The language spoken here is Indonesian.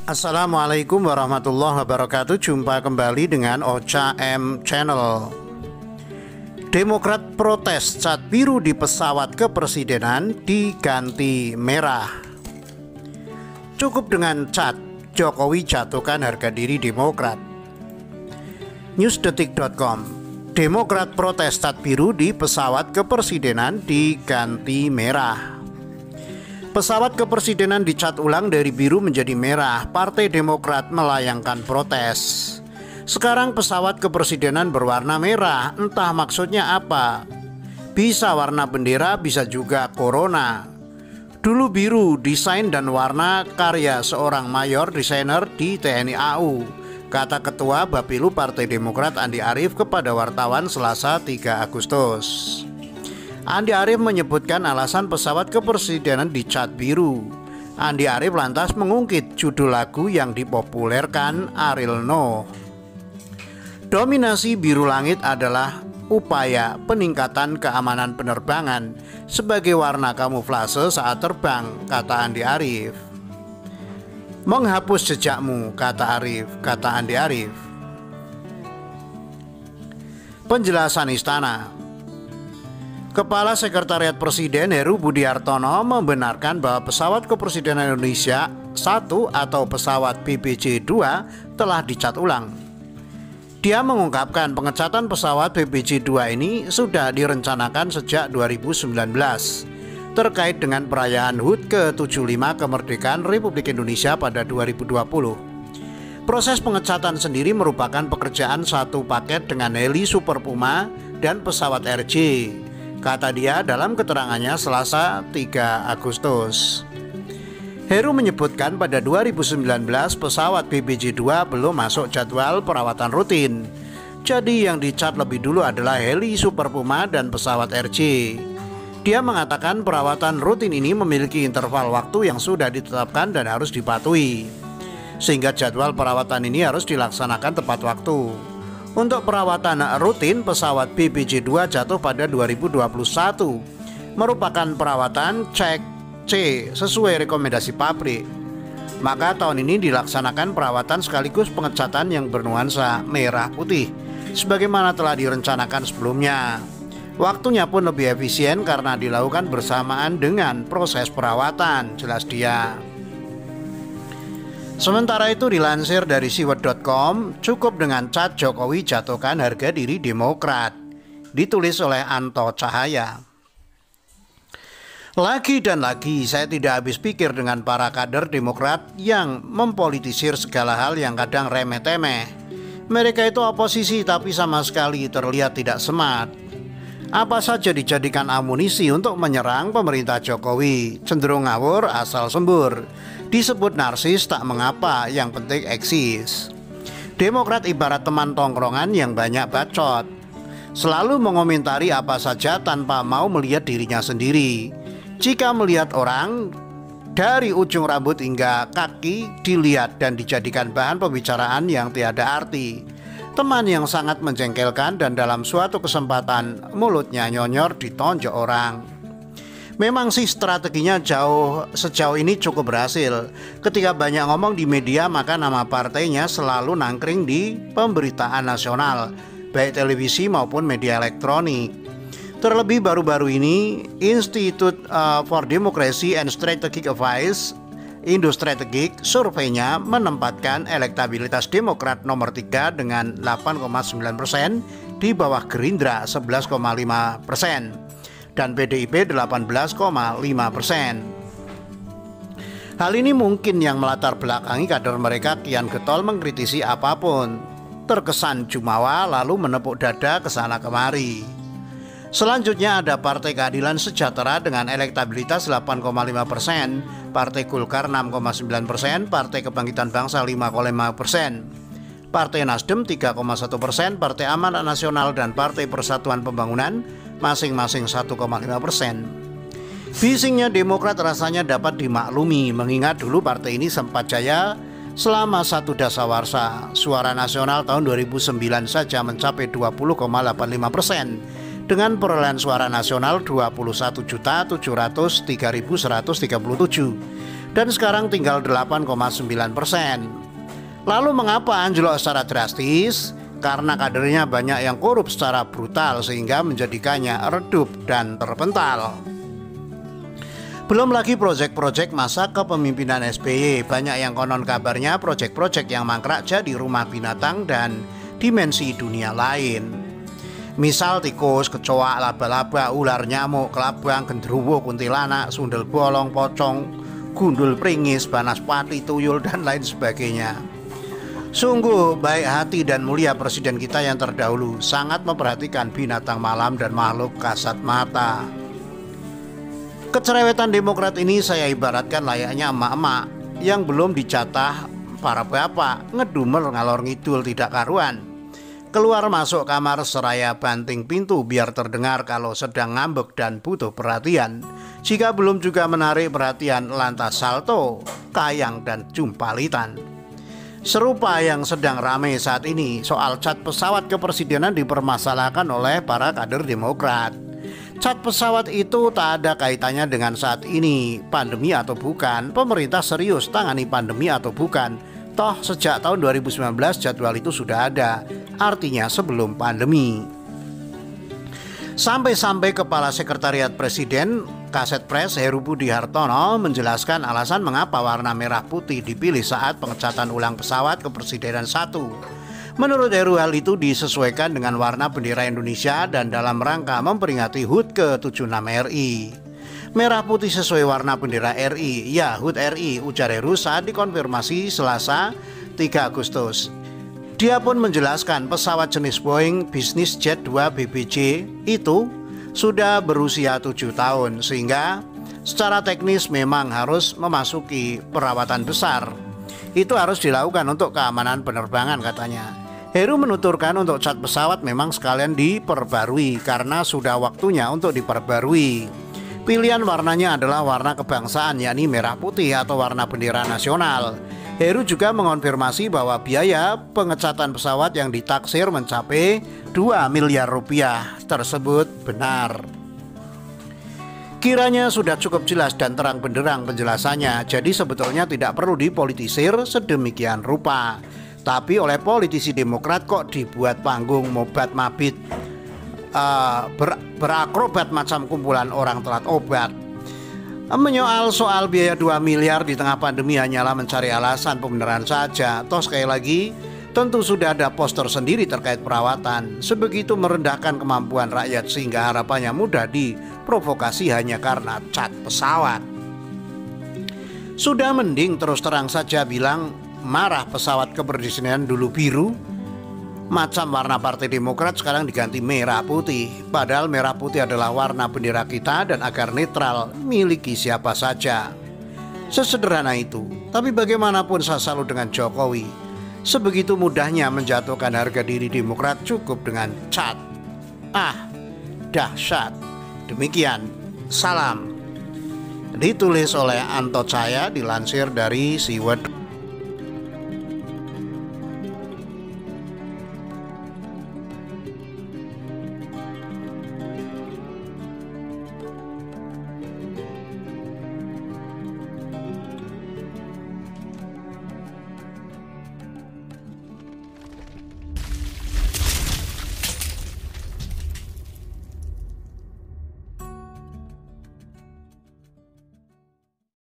Assalamualaikum warahmatullahi wabarakatuh. Jumpa kembali dengan Ocha M Channel. Demokrat protes cat biru di pesawat kepresidenan diganti merah. Cukup dengan cat, Jokowi jatuhkan harga diri Demokrat. Newsdetik.com. Demokrat protes cat biru di pesawat kepresidenan diganti merah. Pesawat kepresidenan dicat ulang dari biru menjadi merah. Partai Demokrat melayangkan protes. Sekarang pesawat kepresidenan berwarna merah. Entah maksudnya apa. Bisa warna bendera, bisa juga corona. Dulu biru, desain dan warna karya seorang mayor desainer di TNI AU, kata Ketua Bapilu Partai Demokrat Andi Arief kepada wartawan Selasa 3 Agustus. Andi Arief menyebutkan alasan pesawat kepresidenan dicat biru. Andi Arief lantas mengungkit judul lagu yang dipopulerkan Ariel Noah. Dominasi biru langit adalah upaya peningkatan keamanan penerbangan sebagai warna kamuflase saat terbang, kata Andi Arief. Menghapus jejakmu, kata Andi Arief. Penjelasan Istana. Kepala Sekretariat Presiden Heru Budi Hartono membenarkan bahwa pesawat kepresidenan Indonesia 1 atau pesawat BBJ-2 telah dicat ulang. Dia mengungkapkan pengecatan pesawat BBJ-2 ini sudah direncanakan sejak 2019 terkait dengan perayaan HUT ke-75 kemerdekaan Republik Indonesia pada 2020. Proses pengecatan sendiri merupakan pekerjaan satu paket dengan heli Super Puma dan pesawat RJ, kata dia dalam keterangannya Selasa 3 Agustus. Heru menyebutkan pada 2019 pesawat BBJ-2 belum masuk jadwal perawatan rutin. Jadi yang dicat lebih dulu adalah heli Super Puma dan pesawat RJ. Dia mengatakan perawatan rutin ini memiliki interval waktu yang sudah ditetapkan dan harus dipatuhi, sehingga jadwal perawatan ini harus dilaksanakan tepat waktu. Untuk perawatan rutin pesawat BBJ-2 jatuh pada 2021 merupakan perawatan cek C sesuai rekomendasi pabrik. Maka tahun ini dilaksanakan perawatan sekaligus pengecatan yang bernuansa merah putih sebagaimana telah direncanakan sebelumnya. Waktunya pun lebih efisien karena dilakukan bersamaan dengan proses perawatan, jelas dia. Sementara itu dilansir dari siwet.com, cukup dengan cat Jokowi jatuhkan harga diri Demokrat. Ditulis oleh Anto Cahaya. Lagi dan lagi saya tidak habis pikir dengan para kader Demokrat yang mempolitisir segala hal yang kadang remeh-temeh. Mereka itu oposisi tapi sama sekali terlihat tidak smart. Apa saja dijadikan amunisi untuk menyerang pemerintah Jokowi, cenderung ngawur asal sembur. Disebut narsis tak mengapa, yang penting eksis. Demokrat ibarat teman tongkrongan yang banyak bacot, selalu mengomentari apa saja tanpa mau melihat dirinya sendiri. Jika melihat orang dari ujung rambut hingga kaki dilihat dan dijadikan bahan pembicaraan yang tiada arti. Teman yang sangat menjengkelkan dan dalam suatu kesempatan mulutnya nyonyor ditonjok orang. Memang sih strateginya sejauh ini cukup berhasil. Ketika banyak ngomong di media maka nama partainya selalu nangkring di pemberitaan nasional, baik televisi maupun media elektronik. Terlebih baru-baru ini Institute for Democracy and Strategic Advice Indo-Strategic surveinya menempatkan elektabilitas Demokrat nomor 3 dengan 8,9% di bawah Gerindra 11,5% dan PDIP 18,5%. Hal ini mungkin yang melatar belakangi kader mereka kian getol mengkritisi apapun, terkesan jumawa lalu menepuk dada kesana kemari. Selanjutnya ada Partai Keadilan Sejahtera dengan elektabilitas 8,5%, Partai Golkar 6,9%, Partai Kebangkitan Bangsa 5,5%, Partai Nasdem 3,1%, Partai Amanat Nasional dan Partai Persatuan Pembangunan masing-masing 1,5%. Bisingnya Demokrat rasanya dapat dimaklumi mengingat dulu partai ini sempat jaya selama satu dasawarsa. Suara nasional tahun 2009 saja mencapai 20,85% dengan perolehan suara nasional 21.703.137. dan sekarang tinggal 8,9%. Lalu mengapa anjlok secara drastis? Karena kadernya banyak yang korup secara brutal sehingga menjadikannya redup dan terpental. Belum lagi proyek-proyek masa kepemimpinan SBY, banyak yang konon kabarnya proyek-proyek yang mangkrak jadi rumah binatang dan dimensi dunia lain. Misal tikus, kecoa, laba-laba, ular, nyamuk, kelabang, gendruwo, kuntilanak, sundel bolong, pocong, gundul pringis, banaspati, tuyul, dan lain sebagainya. Sungguh baik hati dan mulia presiden kita yang terdahulu, sangat memperhatikan binatang malam dan makhluk kasat mata. Kecerewetan Demokrat ini saya ibaratkan layaknya emak-emak yang belum dicatah para bapak, ngedumel ngalor ngidul tidak karuan. Keluar masuk kamar seraya banting pintu biar terdengar kalau sedang ngambek dan butuh perhatian. Jika belum juga menarik perhatian, lantas salto, kayang dan jumpalitan. Serupa yang sedang ramai saat ini, soal cat pesawat kepresidenan dipermasalahkan oleh para kader Demokrat. Cat pesawat itu tak ada kaitannya dengan saat ini, pandemi atau bukan, pemerintah serius tangani pandemi atau bukan. Toh sejak tahun 2019 jadwal itu sudah ada, artinya sebelum pandemi. Sampai-sampai Kepala Sekretariat Presiden Kaset Pres Heru Budi Hartono menjelaskan alasan mengapa warna merah putih dipilih saat pengecatan ulang pesawat kepresidenan 1. Menurut Heru, hal itu disesuaikan dengan warna bendera Indonesia dan dalam rangka memperingati HUT ke-76 RI. Merah putih sesuai warna bendera RI, ya HUT RI, ujar Heru saat dikonfirmasi Selasa 3 Agustus. Dia pun menjelaskan pesawat jenis Boeing Business Jet 2 BBJ itu sudah berusia 7 tahun sehingga secara teknis memang harus memasuki perawatan besar. Itu harus dilakukan untuk keamanan penerbangan, katanya. Heru menuturkan untuk cat pesawat memang sekalian diperbarui karena sudah waktunya untuk diperbarui. Pilihan warnanya adalah warna kebangsaan, yakni merah putih atau warna bendera nasional. Heru juga mengonfirmasi bahwa biaya pengecatan pesawat yang ditaksir mencapai 2 miliar rupiah tersebut benar. Kiranya sudah cukup jelas dan terang benderang penjelasannya, jadi sebetulnya tidak perlu dipolitisir sedemikian rupa. Tapi oleh politisi Demokrat kok dibuat panggung mobat mabit, berakrobat macam kumpulan orang telat obat. Menyoal soal biaya 2 miliar di tengah pandemi hanyalah mencari alasan pembenaran saja. Toh sekali lagi, tentu sudah ada poster sendiri terkait perawatan. Sebegitu merendahkan kemampuan rakyat sehingga harapannya mudah diprovokasi hanya karena cat pesawat. Sudah mending terus terang saja bilang marah pesawat kepresidenan dulu biru, macam warna Partai Demokrat sekarang diganti merah putih. Padahal merah putih adalah warna bendera kita dan agar netral miliki siapa saja. Sesederhana itu. Tapi bagaimanapun saya salut dengan Jokowi. Sebegitu mudahnya menjatuhkan harga diri Demokrat cukup dengan cat. Dahsyat. Demikian. Salam. Ditulis oleh Anto Cahaya, dilansir dari Siwet.